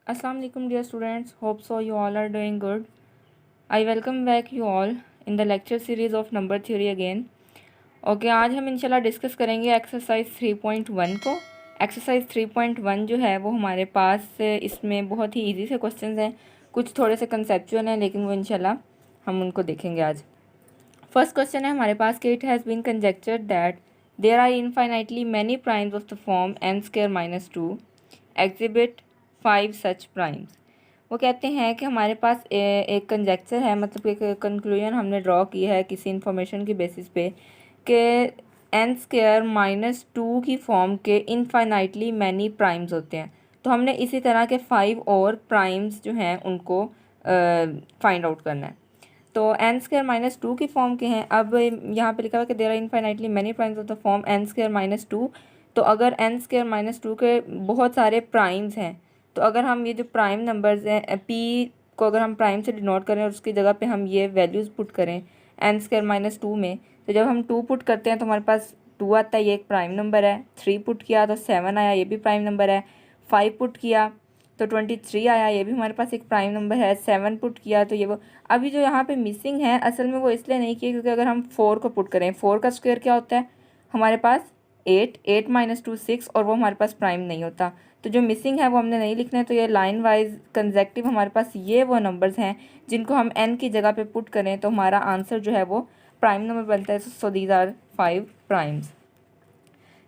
Assalamu alaikum dear students, hope so you all are doing good. I welcome back you all in the lecture series of number theory again. Okay आज हम इंशाल्लाह discuss करेंगे exercise 3.1 को। Exercise 3.1 जो है वो हमारे पास इसमें बहुत ही इजी से क्वेश्चंस हैं, कुछ थोड़े से कंसेप्चुअल हैं लेकिन वो इंशाल्लाह हम उनको देखेंगे आज। फर्स्ट क्वेश्चन है हमारे पास कि it has been conjectured that there are infinitely many primes of the form n²-2 exhibit 5 such primes. वो कहते हैं कि हमारे पास एक कंजेक्चर है, मतलब एक कंक्लूजन हमने ड्रॉ की है किसी इंफॉर्मेशन की बेसिस पे कि n²-2 की फॉर्म के इनफाइनाइटली मैनी प्राइम्स होते हैं। तो हमने इसी तरह के 5 और प्राइम्स जो हैं उनको फाइंड आउट करना है। तो n²-2 की फॉर्म के हैं। अब यहाँ पे लिखा हुआ है कि there are infinitely many primes of the form n²-2। तो अगर n²-2 के बहुत सारे प्राइम्स हैं, तो अगर हम ये जो प्राइम नंबर्स हैं p को अगर हम प्राइम से डिनोट करें और उसकी जगह पे हम ये वैल्यूज़ पुट करें n²-2 में, तो जब हम 2 पुट करते हैं तो हमारे पास 2 आता है, ये एक प्राइम नंबर है। 3 पुट किया तो 7 आया, ये भी प्राइम नंबर है। 5 पुट किया तो 23 आया, ये भी हमारे पास एक प्राइम नंबर है। 7 पुट किया तो ये वो। अभी जो यहाँ पे मिसिंग है असल में वो इसलिए नहीं किया क्योंकि अगर हम 4 को पुट करें, 4 का स्क्वायर क्या होता है हमारे पास 8 - 2 6, और वो हमारे पास प्राइम नहीं होता। तो जो मिसिंग है वो हमने नहीं लिखना है। तो ये लाइन वाइज कंजेक्टिव हमारे पास ये वो नंबर्स हैं जिनको हम n की जगह पे पुट करें तो हमारा आंसर जो है वो प्राइम नंबर बनता है। So these are 5 primes.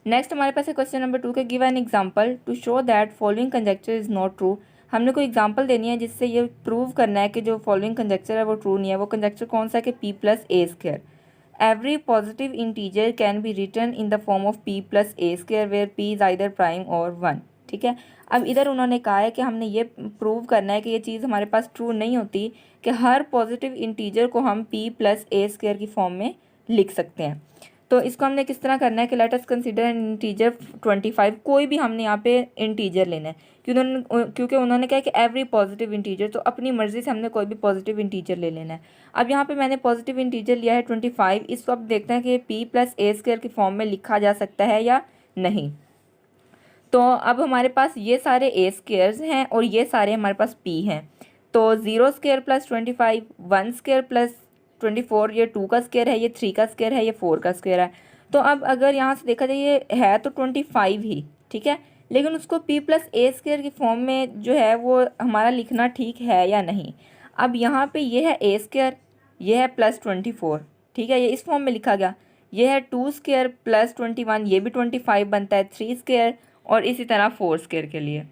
Next हमारे पास है क्वेश्चन नंबर 2 के give an example to show that following conjecture is not true. हमने कोई एग्जांपल देनी है जिससे ये प्रूव करना है कि जो फॉलोइंग कंजेक्चर है वो ट्रू नहीं है। वो कंजेक्चर कौन सा है कि p+a²। Every positive integer can be written in the form of p+a² where p is either prime और 1। ठीक है, अब इधर उन्होंने कहा है कि हमने ये प्रूव करना है कि ये चीज़ हमारे पास ट्रू नहीं होती कि हर पॉजिटिव इंटीजर को हम p+a² की फॉर्म में लिख सकते हैं। तो इसको हमने किस तरह करना है कि let us consider N integer 25। कोई भी हमने यहाँ पे इंटीजर लेना है क्योंकि उन्होंने कहा कि एवरी पॉजिटिव इंटीजर, तो अपनी मर्ज़ी से हमने कोई भी पॉजिटिव इंटीजर ले लेना है। अब यहाँ पे मैंने पॉजिटिव इंटीजर लिया है 25। इसको अब देखते हैं कि p+a² की फॉर्म में लिखा जा सकता है या नहीं। तो अब हमारे पास ये सारे a² हैं और ये सारे हमारे पास p हैं। तो 0² + 25, 1² + 24, ये 2 का स्क्वायर है, ये 3 का स्क्वायर है, ये 4 का स्क्वायर है। तो अब अगर यहाँ से देखा जाए ये है तो 25 ही, ठीक है, लेकिन उसको p+a² की फॉर्म में जो है वो हमारा लिखना ठीक है या नहीं। अब यहाँ पे ये है a², ये है +24, ठीक है, ये इस फॉर्म में लिखा गया। ये है 2² + 21, ये भी 25 बनता है। 3² और इसी तरह 4² के लिए।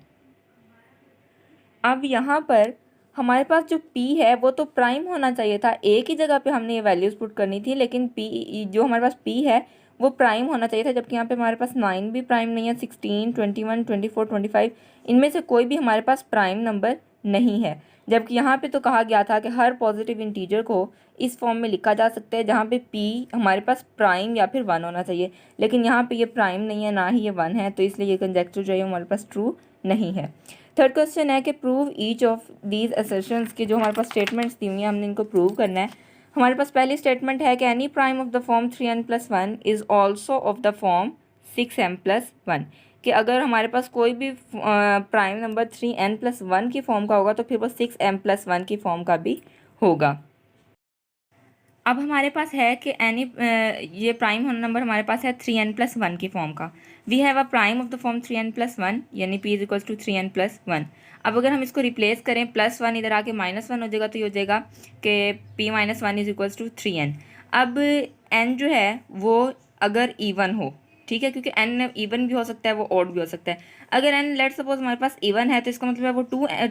अब यहाँ पर हमारे पास जो p है वो तो प्राइम होना चाहिए था, a की जगह पे हमने ये वैल्यूज़ पुट करनी थी, लेकिन p जो हमारे पास p है वो प्राइम होना चाहिए था, जबकि यहाँ पे हमारे पास 9 भी प्राइम नहीं है, 16, 21, 24, 25 इनमें से कोई भी हमारे पास प्राइम नंबर नहीं है। जबकि यहाँ पे तो कहा गया था कि हर पॉजिटिव इंटीजर को इस फॉर्म में लिखा जा सकता है जहाँ पे p हमारे पास प्राइम या फिर 1 होना चाहिए, लेकिन यहाँ पे ये प्राइम नहीं है ना ही ये 1 है, तो इसलिए ये कंजेक्चर जो है हमारे पास ट्रू नहीं है। थर्ड क्वेश्चन है कि prove each of these assertions की जो हमारे पास स्टेटमेंट्स दी हुई हैं हमने इनको प्रूव करना है। हमारे पास पहली स्टेटमेंट है कि any prime of the form 3n+1 is also of the form 6m+1, कि अगर हमारे पास कोई भी प्राइम नंबर 3n+1 की फॉर्म का होगा तो फिर वो 6m+1 की फॉर्म का भी होगा। अब हमारे पास है कि एनी ये प्राइम नंबर हमारे पास है 3n+1 की फॉर्म का। We have a prime of the form 3n+1 यानी p is equals to 3n+1। अब अगर हम इसको रिप्लेस करें +1 इधर आके -1 हो जाएगा, तो ये हो जाएगा कि p-1 is equals to 3n। अब n जो है वो अगर इवन हो, ठीक है, क्योंकि n इवन भी हो सकता है वो ऑड भी हो सकता है। अगर n लेट सपोज हमारे पास इवन है तो इसका मतलब है वो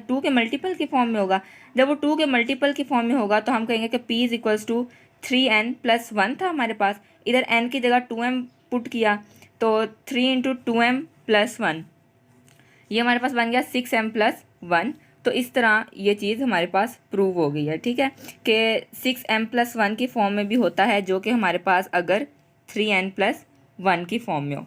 टू के मल्टीपल की फॉर्म में होगा। जब वो 2 के मल्टीपल की फॉर्म में होगा तो हम कहेंगे कि p is equals to 3n+1 था हमारे पास, इधर n की जगह 2m पुट किया तो 3 × 2m+1 ये हमारे पास बन गया 6m+1। तो इस तरह ये चीज़ हमारे पास प्रूव हो गई है, ठीक है, कि 6m+1 की फॉर्म में भी होता है जो कि हमारे पास अगर 3n+1 की फॉर्म में हो।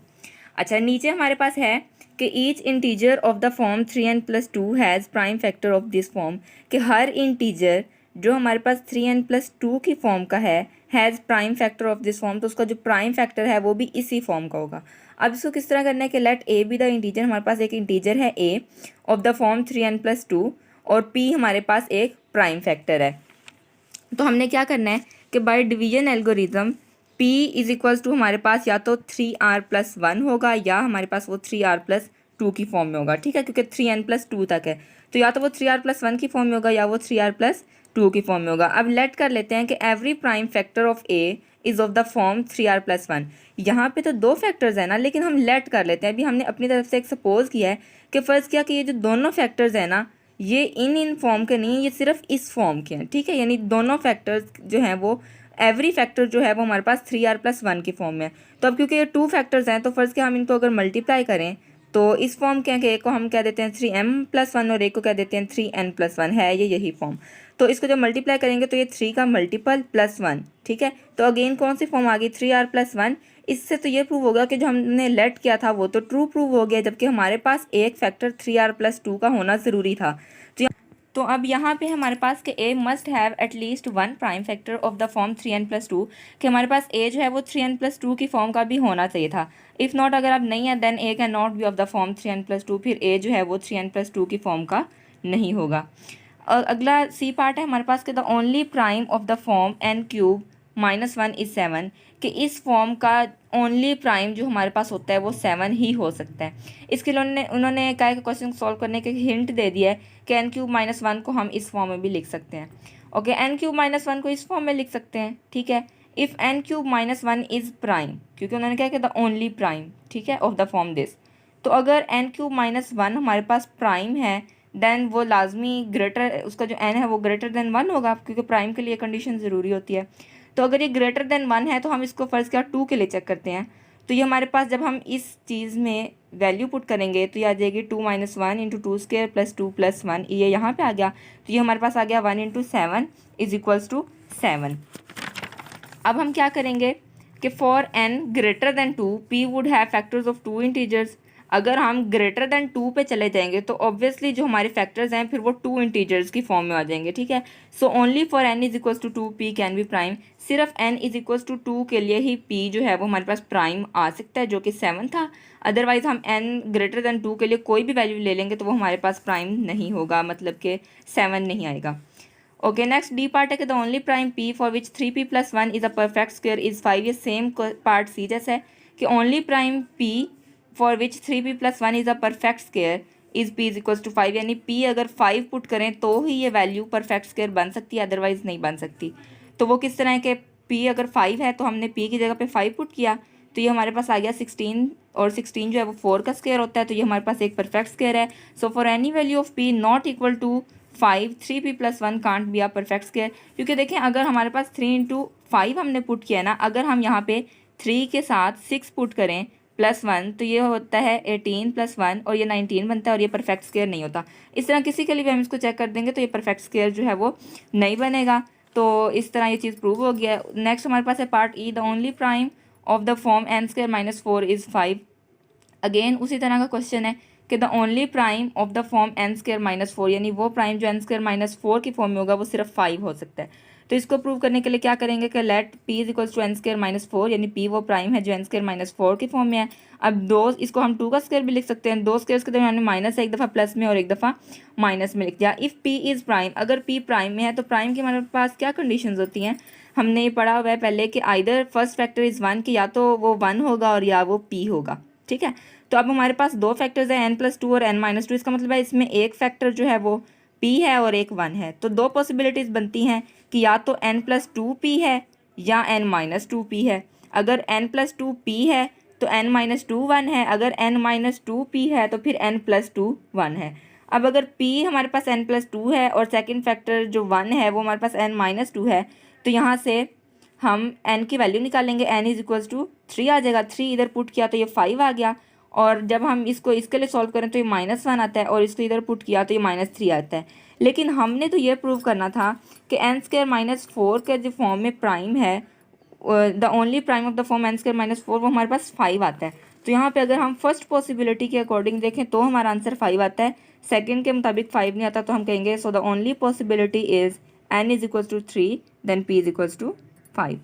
अच्छा, नीचे हमारे पास है कि each integer of the form 3n+2 has prime factor of this form, कि हर इंटीजर जो हमारे पास 3n+2 की फॉर्म का है has prime factor of this form, तो उसका जो प्राइम फैक्टर है वो भी इसी फॉर्म का होगा। अब इसको किस तरह करना है कि let a b the integer, हमारे पास एक इंटीजर है ए ऑफ द फॉर्म 3n+2 और p हमारे पास एक प्राइम फैक्टर है। तो हमने क्या करना है कि by division algorithm p is equals to हमारे पास या तो 3r+1 होगा या हमारे पास वो 3r+2 की फॉर्म में होगा, ठीक है, क्योंकि 3n+2 तक है, तो या तो वो 3r+1 की फॉर्म में होगा या वो 3r+2 की फॉर्म में होगा। अब लेट कर लेते हैं कि every prime factor of a is of the form 3r+1। यहाँ पे तो दो फैक्टर्स हैं ना, लेकिन हम लेट कर लेते हैं। अभी हमने अपनी तरफ से एक सपोज किया है कि फ़र्ज़ किया कि ये जो दोनों फैक्टर्स हैं ना, ये इन फॉर्म के नहीं, ये सिर्फ इस फॉर्म के हैं, ठीक है, यानी दोनों फैक्टर्स जो हैं वो एवरी फैक्टर जो है वो हमारे पास 3r+1 की फॉर्म में है। तो अब क्योंकि ये टू फैक्टर्स हैं तो फ़र्ज़ किया हम इनको अगर मल्टीप्लाई करें तो इस फॉर्म के हैं कि एक को हम कह देते हैं 3m+1 और एक को कह देते हैं 3n+1, है ये यही फॉर्म। तो इसको जब मल्टीप्लाई करेंगे तो ये 3 का मल्टीपल +1, ठीक है। तो अगेन कौन सी फॉर्म आ गई 3r+1। इससे तो ये प्रूव होगा कि जो हमने लेट किया था वो तो ट्रू प्रूव हो गया, जबकि हमारे पास एक फैक्टर 3r+2 का होना ज़रूरी था। तो अब यहाँ पे हमारे पास कि a must have at least one prime factor of the form 3n+2, कि हमारे पास a जो है वो 3n+2 की फॉर्म का भी होना चाहिए था। इफ़ नॉट, अगर अब नहीं है, then a can not be of the form 3n+2, फिर a जो है वो 3n+2 की फॉर्म का नहीं होगा। और अगला सी पार्ट है हमारे पास कि the only prime of the form n³ -1 is 7, कि इस फॉर्म का ओनली प्राइम जो हमारे पास होता है वो 7 ही हो सकता है। इसके लिए उन्होंने क्या है कि क्वेश्चन सॉल्व करने के हिंट दे दिया है कि n³ -1 को हम इस फॉर्म में भी लिख सकते हैं। ओके, n³ -1 को इस फॉर्म में लिख सकते हैं, ठीक है। इफ़ n³ -1 इज़ प्राइम, क्योंकि उन्होंने क्या कि द ओनली प्राइम, ठीक है, ऑफ द फॉर्म दिस। तो अगर n³ -1 हमारे पास प्राइम है देन वो लाजमी ग्रेटर, उसका जो n है वो ग्रेटर देन 1 होगा, क्योंकि प्राइम के लिए कंडीशन ज़रूरी होती है। तो अगर ये ग्रेटर देन 1 है तो हम इसको फ़र्ज़ किया 2 के लिए चेक करते हैं। तो ये हमारे पास जब हम इस चीज़ में वैल्यू पुट करेंगे तो ये आ जाएगी 2 - 1 × 2² + 2 + 1, ये यहाँ पे आ गया। तो ये हमारे पास आ गया 1 × 7 = 7। अब हम क्या करेंगे कि for n greater then 2 p would have factors of 2 integers. अगर हम ग्रेटर देन 2 पे चले जाएंगे तो ऑब्वियसली जो हमारे फैक्टर्स हैं फिर वो 2 इंटीजर्स की फॉर्म में आ जाएंगे, ठीक है। So only for n = 2 p can be prime. सिर्फ n = 2 के लिए ही p जो है वो हमारे पास प्राइम आ सकता है, जो कि 7 था। अदरवाइज हम n ग्रेटर देन 2 के लिए कोई भी वैल्यू ले लेंगे तो वो हमारे पास प्राइम नहीं होगा, मतलब कि 7 नहीं आएगा। ओके, नेक्स्ट डी पार्ट है कि the only prime p for which 3p + 1 is a perfect square is 5। ये सेम पार्ट सी जैसा है कि only prime p for which 3p + 1 is a perfect square is p = 5, यानी p अगर 5 put करें तो ही ये वैल्यू परफेक्ट स्क्वायर बन सकती है, अदरवाइज नहीं बन सकती। तो वो किस तरह है कि p अगर 5 है तो हमने p की जगह पे 5 पुट किया तो ये हमारे पास आ गया 16, और 16 जो है वो 4 का स्क्वायर होता है, तो ये हमारे पास एक परफेक्ट स्क्वायर है। So for any value of p not equal to 5 3p + 1 can't be a perfect square. क्योंकि देखें अगर हमारे पास 3 × 5 हमने पुट किया ना, अगर हम यहाँ पे 3 के साथ 6 पुट करें +1 तो ये होता है 18 + 1 और ये 19 बनता है, और ये परफेक्ट स्क्वायर नहीं होता। इस तरह किसी के लिए भी हम इसको चेक कर देंगे तो ये परफेक्ट स्क्वायर जो है वो नहीं बनेगा। तो इस तरह ये चीज़ प्रूव हो गया। नेक्स्ट हमारे पास है part E, the only prime of the form n² - 4 is 5। Again उसी तरह का क्वेश्चन है कि the only prime of the form n² - 4, यानी वो प्राइम जो n² - 4 की फॉर्म में होगा वो सिर्फ 5 हो सकता है। तो इसको प्रूव करने के लिए क्या करेंगे कि लेट p = n² - 4, यानी p वो प्राइम है जो n² - 4 की फॉर्म में है। अब दो, इसको हम 2 का स्क्वायर भी लिख सकते हैं, दो स्क्वायर्स के दरमियान में माइनस है, एक दफ़ा प्लस में और एक दफ़ा माइनस में लिख दिया। इफ़ p इज़ प्राइम, अगर p प्राइम में है तो प्राइम की हमारे पास क्या कंडीशंस होती हैं, हमने ये पढ़ा हुआ है पहले कि आइदर फर्स्ट फैक्टर इज़ 1, कि या तो वो 1 होगा और या वो p होगा, ठीक है। तो अब हमारे पास दो फैक्टर्स हैं n+2 और n-2, इसका मतलब है इसमें एक फैक्टर जो है वो p है और एक 1 है। तो दो पॉसिबिलिटीज़ बनती हैं कि या तो n+2p है या n-2p है। अगर n+2 p है तो n-2 1 है, अगर n-2 p है तो फिर n+2 1 है। अब अगर p हमारे पास n+2 है और सेकंड फैक्टर जो 1 है वो हमारे पास n-2 है, तो यहाँ से हम n की वैल्यू निकालेंगे, n = 3 आ जाएगा। 3 इधर पुट किया तो ये 5 आ गया, और जब हम इसको इसके लिए सॉल्व करें तो ये -1 आता है, और इसको इधर पुट किया तो ये -3 आता है। लेकिन हमने तो ये प्रूव करना था कि n² - 4 के जो फॉर्म में प्राइम है, the only prime of the form n² - 4 वो हमारे पास 5 आता है। तो यहाँ पे अगर हम फर्स्ट पॉसिबिलिटी के अकॉर्डिंग देखें तो हमारा आंसर 5 आता है, सेकंड के मुताबिक 5 नहीं आता, तो हम कहेंगे so the only possibility is n = 3 then p = 5।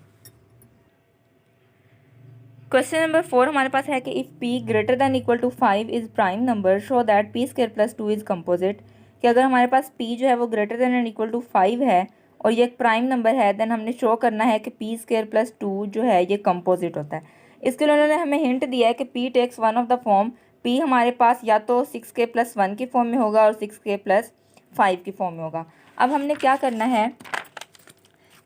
Question number 4 हमारे पास है कि if p greater than equal to 5 is prime number show that p square plus 2 is composite. कि अगर हमारे पास p जो है वो greater than and equal to 5 है और ये एक प्राइम नंबर है, देन हमने शो करना है कि p स्क्वायर प्लस 2 जो है ये कंपोजिट होता है। इसके लिए उन्होंने हमें हिंट दिया है कि p takes one of the form, p हमारे पास या तो 6k प्लस 1 की फॉर्म में होगा और 6k प्लस 5 की फॉर्म में होगा। अब हमने क्या करना है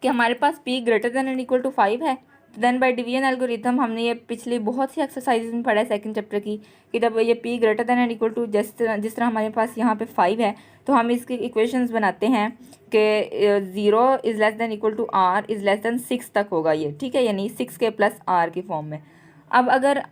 कि हमारे पास p greater than and equal to 5 है, देन बाय डिवीजन एल्गोरिथम हमने ये पिछली बहुत सी एक्सरसाइजेज में पढ़ा है सेकंड चैप्टर की, कि जब ये p greater than and equal to जिस तरह हमारे पास यहाँ पे 5 है तो हम इसकी इक्वेशंस बनाते हैं कि 0 is less than equal to r is less than 6 तक होगा ये, ठीक है, यानी 6k प्लस r की फॉर्म में। अब अगर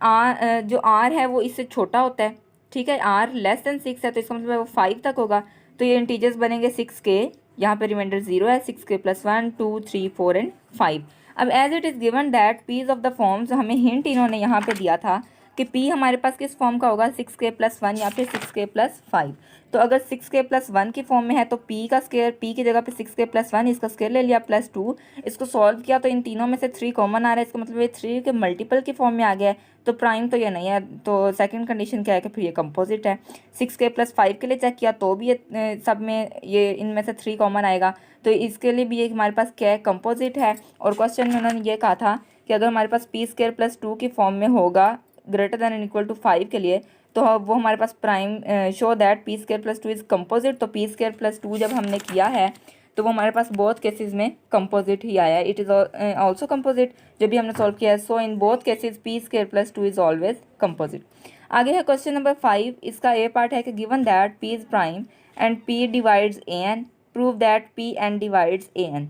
जो r है वो इससे छोटा होता है, ठीक है, r लेस दैन 6 है तो इसका मतलब है वो 5 तक होगा, तो ये इंटीजर्स बनेंगे 6k, यहाँ पे रिमाइंडर 0 है, 6k प्लस 1 2 3 4 एंड 5। अब as it is given that p's of the forms, हमें हिंट इन्होंने यहाँ पे दिया था कि p हमारे पास किस फॉर्म का होगा, 6k प्लस 1 या फिर 6k प्लस 5। तो अगर 6k प्लस 1 की फॉर्म में है तो p का स्क्वायर, p की जगह पे 6k प्लस 1 इसका स्क्वायर ले लिया प्लस 2, इसको सॉल्व किया तो इन तीनों में से 3 कॉमन आ रहा है, इसका मतलब ये 3 के मल्टीपल की फॉर्म में आ गया है, तो प्राइम तो ये नहीं है। तो सेकंड कंडीशन क्या है कि फिर ये कंपोजिट है। 6k प्लस 5 के लिए चेक किया तो भी ये सब में ये इनमें से 3 कॉमन आएगा, तो इसके लिए भी ये हमारे पास क्या है, कंपोजिट है। और क्वेश्चन में उन्होंने ये कहा था कि अगर हमारे पास p स्क्वायर प्लस 2 की फॉर्म में होगा greater than and equal to 5 के लिए, तो वो हमारे पास prime show that p square plus 2 is composite. तो p स्क्वायर प्लस 2 जब हमने किया है तो वो हमारे पास बोथ केसेस में कंपोजिट ही आया है, इट इज़ ऑल्सो कंपोजिट जब भी हमने सॉल्व किया है। So in both cases p square plus 2 is always composite. आगे है क्वेश्चन नंबर 5, इसका ए पार्ट है कि given that p is prime and p divides an, prove that p n divides an।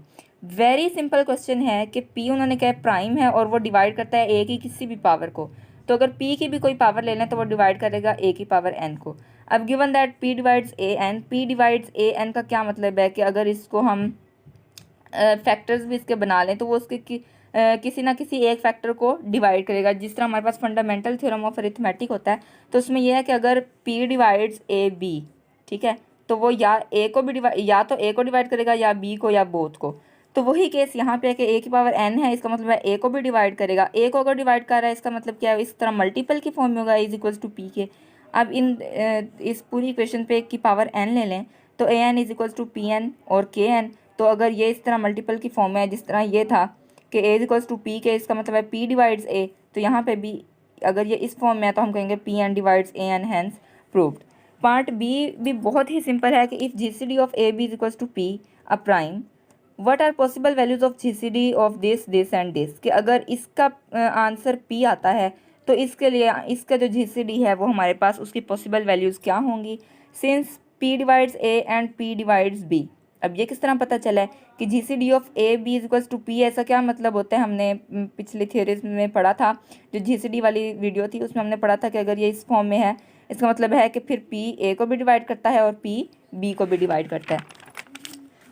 Very simple question है कि p उन्होंने क्या prime है और वो डिवाइड करता है a की किसी भी पावर को, तो अगर p की भी कोई पावर ले लें तो वो डिवाइड करेगा a की पावर n को। अब given that p divides a n, p divides a n का क्या मतलब है कि अगर इसको हम फैक्टर्स भी इसके बना लें तो वो उसके किसी ना किसी एक फैक्टर को डिवाइड करेगा। जिस तरह हमारे पास फंडामेंटल थ्योरम ऑफ अरिथमेटिक होता है तो उसमें यह है कि अगर p डिवाइड्स a b, ठीक है, तो वो या a को भी या तो a को डिवाइड करेगा या b को या बोथ को। तो वही केस यहाँ पे है कि a की पावर n है, इसका मतलब है a को भी डिवाइड करेगा, a को अगर डिवाइड कर रहा है इसका मतलब क्या है, इस तरह मल्टीपल की फॉर्म में होगा इज इक्वल्स टू p के। अब इस पूरी इक्वेशन पे की पावर n ले लें तो an is equals to p n और के एन। तो अगर ये इस तरह मल्टीपल की फॉर्म में है जिस तरह ये था कि a is equals to p k, इसका मतलब है p डिवाइड्स a, तो यहाँ पे भी अगर ये इस फॉर्म में है तो हम कहेंगे p n divides a n, hence proved. Part b भी बहुत ही सिंपल है कि if GCD of a b is equals to p a prime, what are possible values of GCD of this and this. कि अगर इसका answer p आता है तो इसके लिए इसका जो GCD है वो हमारे पास उसकी पॉसिबल वैल्यूज़ क्या होंगी, since p divides a and p divides b। अब ये किस तरह पता चला है कि GCD of a b is equals to p, ऐसा क्या मतलब होता है, हमने पिछली थियोरीज में पढ़ा था, जो GCD वाली वीडियो थी उसमें हमने पढ़ा था कि अगर ये इस फॉर्म में है इसका मतलब है कि फिर p a को भी डिवाइड करता है और p b को भी डिवाइड करता है।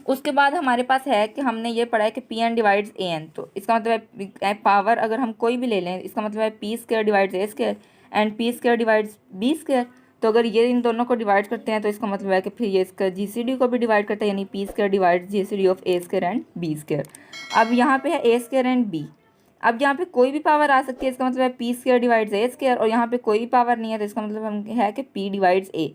उसके बाद हमारे पास है कि हमने ये पढ़ा है कि P n divides A N, तो इसका मतलब है पावर अगर हम कोई भी ले लें इसका मतलब है p square divides a square and p square divides b square. तो अगर ये इन दोनों को डिवाइड करते हैं तो इसका मतलब है कि फिर ये इसका GCD को भी डिवाइड करता है, यानी p square divides GCD of a square and b square. अब यहाँ पे है ए स्क्वायर एंड बी, अब यहाँ पे कोई भी पावर आ सकती है, इसका मतलब है p square divides a square, और यहाँ पे कोई भी पावर नहीं है तो इसका मतलब हम है कि पी डिवाइड्स ए।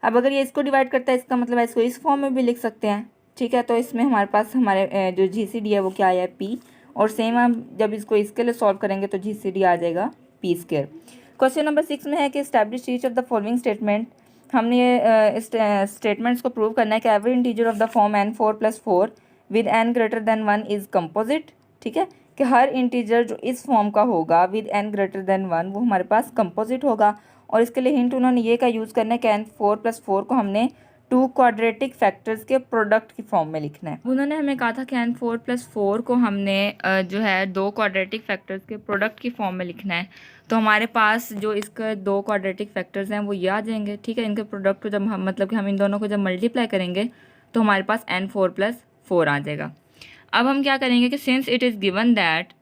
अब अगर ये इसको डिवाइड करता है इसका मतलब है इसको इस फॉर्म में भी लिख सकते हैं, ठीक है। तो इसमें हमारे पास हमारे जो GCD है वो क्या आया है p, और सेम हम जब इसको इसके लिए सॉल्व करेंगे तो GCD आ जाएगा p स्क्वायर। क्वेश्चन नंबर 6 में है कि establish each of the following statement. हमने ये स्टेटमेंट्स को प्रूव करना है कि every integer of the form n4 + 4 with n greater than 1 is composite, ठीक है, कि हर इंटीजर जो इस फॉर्म का होगा विद n ग्रेटर देन 1 वो हमारे पास कंपोजिट होगा। और इसके लिए हिंट उन्होंने ये का यूज़ करना है कि n4 + 4 को हमने 2 क्वाड्रेटिक फैक्टर्स के प्रोडक्ट की फॉर्म में लिखना है। उन्होंने हमें कहा था कि n4 + 4 को हमने जो है 2 क्वाड्रेटिक फैक्टर्स के प्रोडक्ट की फॉर्म में लिखना है। तो हमारे पास जो इसका 2 क्वाड्रेटिक फैक्टर्स हैं वो ये आ जाएंगे, ठीक है। इनके प्रोडक्ट को जब हम मतलब कि हम इन दोनों को जब मल्टीप्लाई करेंगे तो हमारे पास n4 + 4 आ जाएगा। अब हम क्या करेंगे कि since it is given that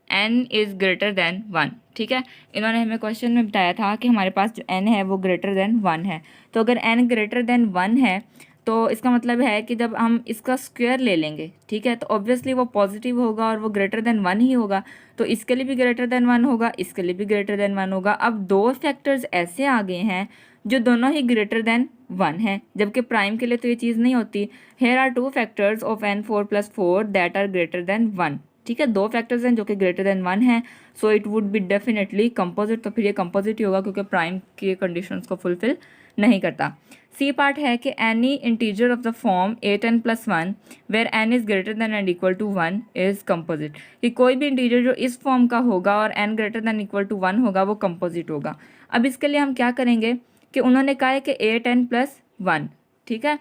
n is greater than 1, ठीक है, इन्होंने हमें क्वेश्चन में बताया था कि हमारे पास जो n है वो ग्रेटर देन 1 है। तो अगर n ग्रेटर देन 1 है तो इसका मतलब है कि जब हम इसका स्क्वायर ले लेंगे, ठीक है, तो ऑब्वियसली वो पॉजिटिव होगा और वो ग्रेटर देन 1 ही होगा। तो इसके लिए भी ग्रेटर देन 1 होगा, इसके लिए भी ग्रेटर देन 1 होगा। अब दो फैक्टर्स ऐसे आ गए हैं जो दोनों ही ग्रेटर देन 1 है, जबकि प्राइम के लिए तो ये चीज़ नहीं होती। Here are two factors of n4+4 that are greater than 1, ठीक है, दो फैक्टर्स हैं जो कि ग्रेटर देन 1 है, so it would be definitely composite. तो फिर ये कंपोजिट ही होगा क्योंकि प्राइम की कंडीशंस को फुलफिल नहीं करता। सी पार्ट है कि any integer of the form 8n+1 where n is greater than and equal to 1 is composite, कि कोई भी इंटीजर जो इस फॉर्म का होगा और n greater than equal to 1 होगा वो कंपोजिट होगा। अब इसके लिए हम क्या करेंगे कि उन्होंने कहा है कि 8n+1, ठीक है,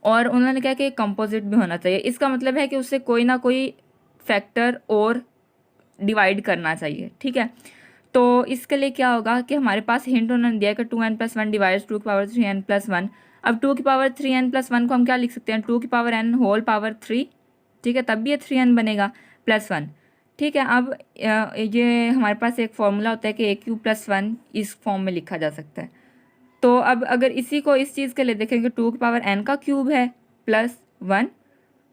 और उन्होंने कहा कि कंपोजिट भी होना चाहिए। इसका मतलब है कि उससे कोई ना कोई फैक्टर और डिवाइड करना चाहिए, ठीक है। तो इसके लिए क्या होगा कि हमारे पास हिंट उन्होंने दिया कि 2n+1 डिवाइड्स 2^3n+1। अब 2^3n+1 को हम क्या लिख सकते हैं, 2n होल पावर 3, ठीक है, तब भी ये 3n बनेगा +1, ठीक है। अब ये हमारे पास एक फॉर्मूला होता है कि a³ + 1 इस फॉर्म में लिखा जा सकता है। तो अब अगर इसी को इस चीज़ के लिए देखेंगे 2n³ है +1,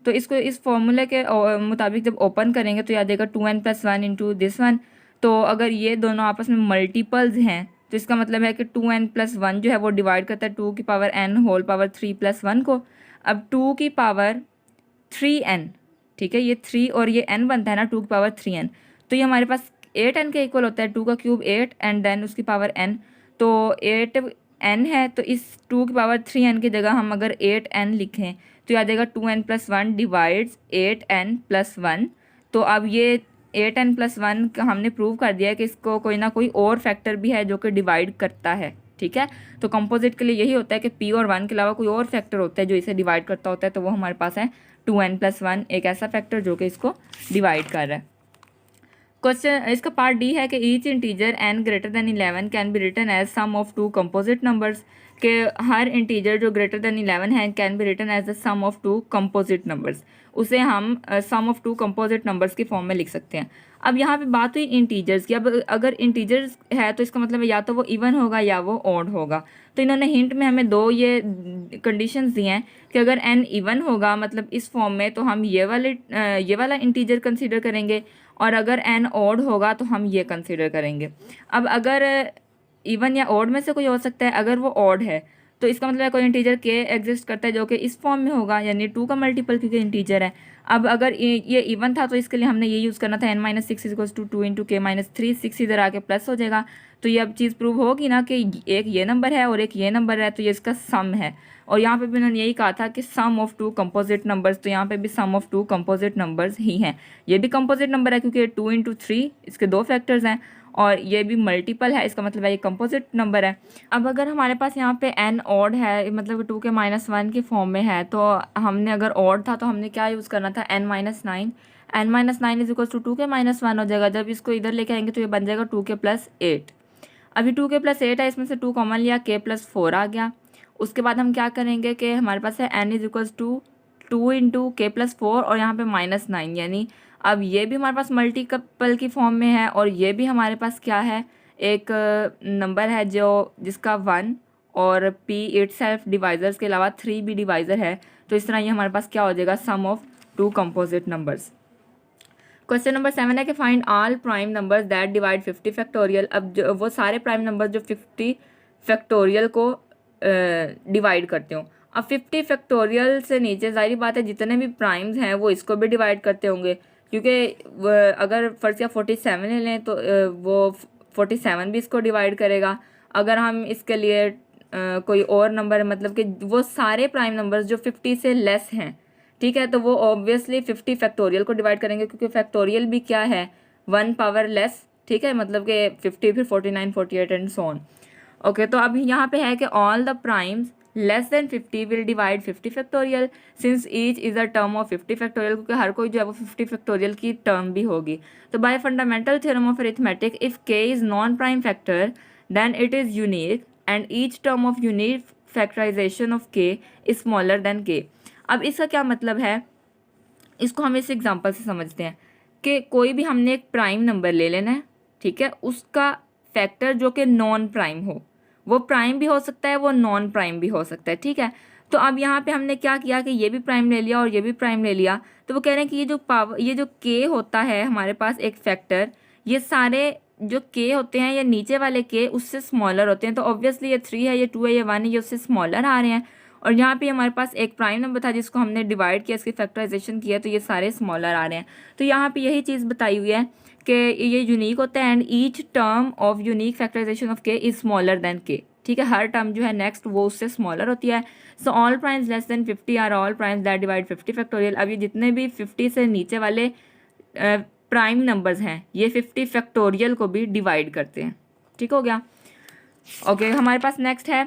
तो इसको इस फॉर्मूले के मुताबिक जब ओपन करेंगे तो याद आएगा 2n+1 इंटू दिस वन। तो अगर ये दोनों आपस में मल्टीपल्स हैं तो इसका मतलब है कि 2n+1 जो है वो डिवाइड करता है 2n होल पावर 3+1 को। अब 2^3n, ठीक है, ये 3 और ये n बनता है ना 2^3n, तो ये हमारे पास 8n के इक्वल होता है, 2 का क्यूब 8 एंड देन उसकी पावर n, तो 8n है। तो इस 2^3n की जगह हम अगर 8n लिखें तो याद आएगा 2n+1 डिवाइड्स 8n+1। तो अब ये 8n+1 का हमने प्रूव कर दिया है कि इसको कोई ना कोई और फैक्टर भी है जो कि डिवाइड करता है, ठीक है। तो कंपोजिट के लिए यही होता है कि p और 1 के अलावा कोई और फैक्टर होता है जो इसे डिवाइड करता होता है, तो वो हमारे पास है 2n+1, एक ऐसा फैक्टर जो कि इसको डिवाइड कर रहा है। क्वेश्चन इसका पार्ट डी है कि each integer n greater than 11 can be written as sum of two composite numbers, के हर इंटीजर जो ग्रेटर देन 11 है can be written as the sum of two composite numbers, उसे हम sum of two composite numbers की form में लिख सकते हैं। अब यहाँ पे बात हुई इंटीजर्स की। अब अगर इंटीजर्स है तो इसका मतलब है या तो वो इवन होगा या वो ऑड होगा। तो इन्होंने हिंट में हमें दो ये कंडीशंस दिए हैं कि अगर n इवन होगा मतलब इस फॉर्म में तो हम ये वाला इंटीजर कंसीडर करेंगे, और अगर n ऑड होगा तो हम ये कंसीडर करेंगे। अब अगर इवन या ऑड में से कोई हो सकता है, अगर वो ऑड है तो इसका मतलब है कोई इंटीजर k एग्जिस्ट करता है जो कि इस फॉर्म में होगा, यानी 2 का मल्टीपल क्योंकि इंटीजर है। अब अगर ये इवन था तो इसके लिए हमने ये यूज़ करना था n-6 = 2 × k-3, 6 इधर आके प्लस हो जाएगा। तो ये अब चीज़ प्रूव होगी ना कि एक ये नंबर है और एक ये नंबर है, तो ये इसका सम है। और यहाँ पे भी उन्होंने यही कहा था कि सम ऑफ टू कंपोजिट नंबर्स, तो यहाँ पे भी सम ऑफ टू कंपोजिट नंबर्स ही हैं। ये भी कंपोजिट नंबर है क्योंकि 2 × 3 इसके दो फैक्टर्स हैं, और ये भी मल्टीपल है, इसका मतलब है ये कंपोजिट नंबर है। अब अगर हमारे पास यहाँ पे n ऑड है मतलब 2 के -1 की फॉर्म में है, तो हमने अगर ऑड था तो हमने क्या यूज़ करना था n-9, n-9 = 2 के -1 हो जाएगा। जब इसको इधर लेके आएंगे तो ये बन जाएगा 2 के +8। अभी 2 के +8 है, इसमें से 2 कॉमन लिया, k +4 आ गया। उसके बाद हम क्या करेंगे कि हमारे पास है n = 2 × k +4 और यहाँ पे -9, यानी अब ये भी हमारे पास मल्टीपल की फॉर्म में है, और ये भी हमारे पास क्या है, एक नंबर है जो जिसका 1 और p इटसेल्फ डिवाइजर्स के अलावा 3 भी डिवाइज़र है। तो इस तरह ये हमारे पास क्या हो जाएगा, sum of two composite numbers. Question number 7 है कि find all prime numbers that divide 50 factorial. अब जो वो सारे प्राइम नंबर्स जो 50 फैक्टोरियल को डिवाइड करते हो। अब 50 फैक्टोरियल से नीचे जाहिर बात है जितने भी प्राइम्स हैं वो इसको भी डिवाइड करते होंगे, क्योंकि अगर फर्स्ट या 47 ले लें तो वो 47 भी इसको डिवाइड करेगा। अगर हम इसके लिए कोई और नंबर मतलब कि वो सारे प्राइम नंबर्स जो 50 से लेस हैं, ठीक है, तो वो ऑब्वियसली 50 फैक्टोरियल को डिवाइड करेंगे, क्योंकि फैक्टोरियल भी क्या है, 1 पावर लेस, ठीक है, मतलब कि 50 फिर 49 48 एंड सो ऑन। ओके, तो अब यहाँ पे है कि all the primes less than 50 will divide 50 factorial since each is a term of 50 factorial, क्योंकि हर कोई जो है वो 50 फैक्टोरियल की टर्म भी होगी। तो by fundamental theorem of arithmetic, if k is non prime factor then it is unique and each term of unique factorization of k is smaller than k। अब इसका क्या मतलब है, इसको हम इस एग्जांपल से समझते हैं कि कोई भी हमने एक प्राइम नंबर ले लेना है, ठीक है, उसका फैक्टर जो कि नॉन प्राइम हो, वो प्राइम भी हो सकता है वो नॉन प्राइम भी हो सकता है, ठीक है। तो अब यहाँ पे हमने क्या किया कि ये भी प्राइम ले लिया और ये भी प्राइम ले लिया। तो वो कह रहे हैं कि ये जो के होता है हमारे पास एक फैक्टर, ये सारे जो के होते हैं ये नीचे वाले के उससे स्मॉलर होते हैं। तो ऑब्वियसली ये 3 है, ये 2 है, ये 1 है, ये उससे स्मॉलर आ रहे हैं। और यहाँ पे हमारे पास एक प्राइम नंबर था जिसको हमने डिवाइड किया, इसकी फैक्टराइजेशन किया, तो ये सारे स्मॉलर आ रहे हैं। तो यहाँ पे यही चीज़ बताई हुई है कि ये यूनिक होता है and each term of unique factorization of k is smaller than k. ठीक है, हर टर्म जो है नेक्स्ट वो उससे स्मॉलर होती है। So all primes less than 50 are all primes that divide 50 factorial. अब ये जितने भी 50 से नीचे वाले प्राइम नंबर्स हैं ये 50 फैक्टोरियल को भी डिवाइड करते हैं। ठीक हो गया। ओके, हमारे पास नेक्स्ट है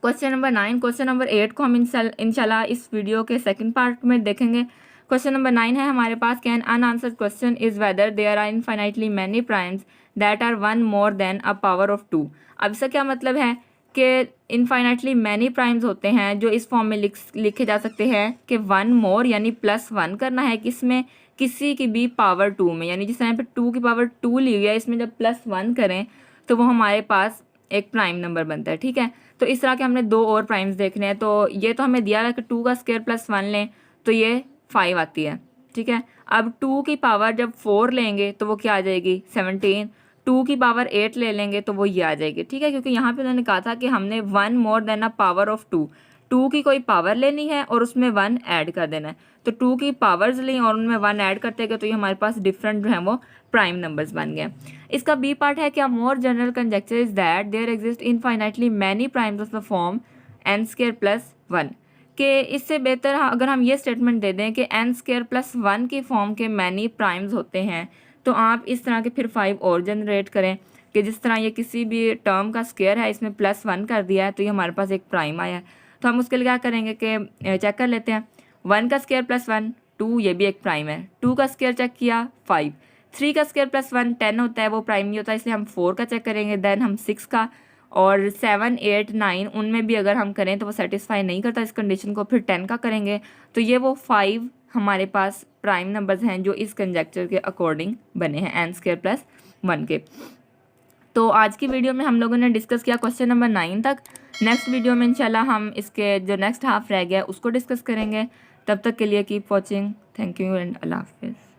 क्वेश्चन नंबर 9। क्वेश्चन नंबर 8 को हम इंशाल्लाह इस वीडियो के सेकंड पार्ट में देखेंगे। क्वेश्चन नंबर 9 है हमारे पास, can unanswered question is whether there are infinitely many primes that are one more than a power of 2। अब इसका क्या मतलब है कि इनफाइनाइटली मैनी प्राइम्स होते हैं जो इस फॉर्म में लिखे जा सकते हैं कि 1 मोर यानी +1 करना है किसमें, किसी की भी पावर 2 में, यानी जिस टाइम पे 2 की पावर 2 ली हुई है इसमें जब +1 करें तो वो हमारे पास एक प्राइम नंबर बनता है। ठीक है, तो इस तरह के हमने 2 और प्राइम्स देखने हैं। तो ये तो हमें दिया है कि 2 का स्क्वायर +1 लें तो ये 5 आती है। ठीक है, अब 2 की पावर जब 4 लेंगे तो वो क्या आ जाएगी 17। 2 की पावर 8 ले लेंगे तो वो ये आ जाएगी। ठीक है, क्योंकि यहाँ पे उन्होंने कहा था कि हमने 1 मोर देन अ पावर ऑफ 2, 2 की कोई पावर लेनी है और उसमें 1 ऐड कर देना है। तो 2 की पावर्स ली और उनमें 1 ऐड करते गए तो ये हमारे पास डिफरेंट जो है वो प्राइम नंबर्स बन गए। इसका बी पार्ट है क्या, more general conjecture is that there exist infinitely many primes of the form n² + 1। कि इससे बेहतर अगर हम ये स्टेटमेंट दे दें कि n² + 1 की फॉर्म के मैनी प्राइम्स होते हैं, तो आप इस तरह के फिर 5 और जनरेट करें कि जिस तरह ये किसी भी टर्म का स्क्वायर है इसमें +1 कर दिया है तो ये हमारे पास एक प्राइम आया है। तो हम उसके लिए क्या करेंगे कि चेक कर लेते हैं। 1 का स्क्वायर +1 2, ये भी एक प्राइम है। 2 का स्क्वायर चेक किया 5। 3 का स्क्वायर +1 10 होता है, वो प्राइम नहीं होता, इसलिए हम 4 का चेक करेंगे। देन हम 6 का और 7 8 9 उनमें भी अगर हम करें तो वो सेटिस्फाई नहीं करता इस कंडीशन को, फिर 10 का करेंगे तो ये वो 5 हमारे पास प्राइम नंबर्स हैं जो इस कंजेक्चर के अकॉर्डिंग बने हैं n² + 1 के। तो आज की वीडियो में हम लोगों ने डिस्कस किया क्वेश्चन नंबर 9 तक। नेक्स्ट वीडियो में इंशाल्लाह हम इसके जो नेक्स्ट हाफ रह गया उसको डिस्कस करेंगे। तब तक के लिए keep watching. Thank you and अल्लाह हाफिज़।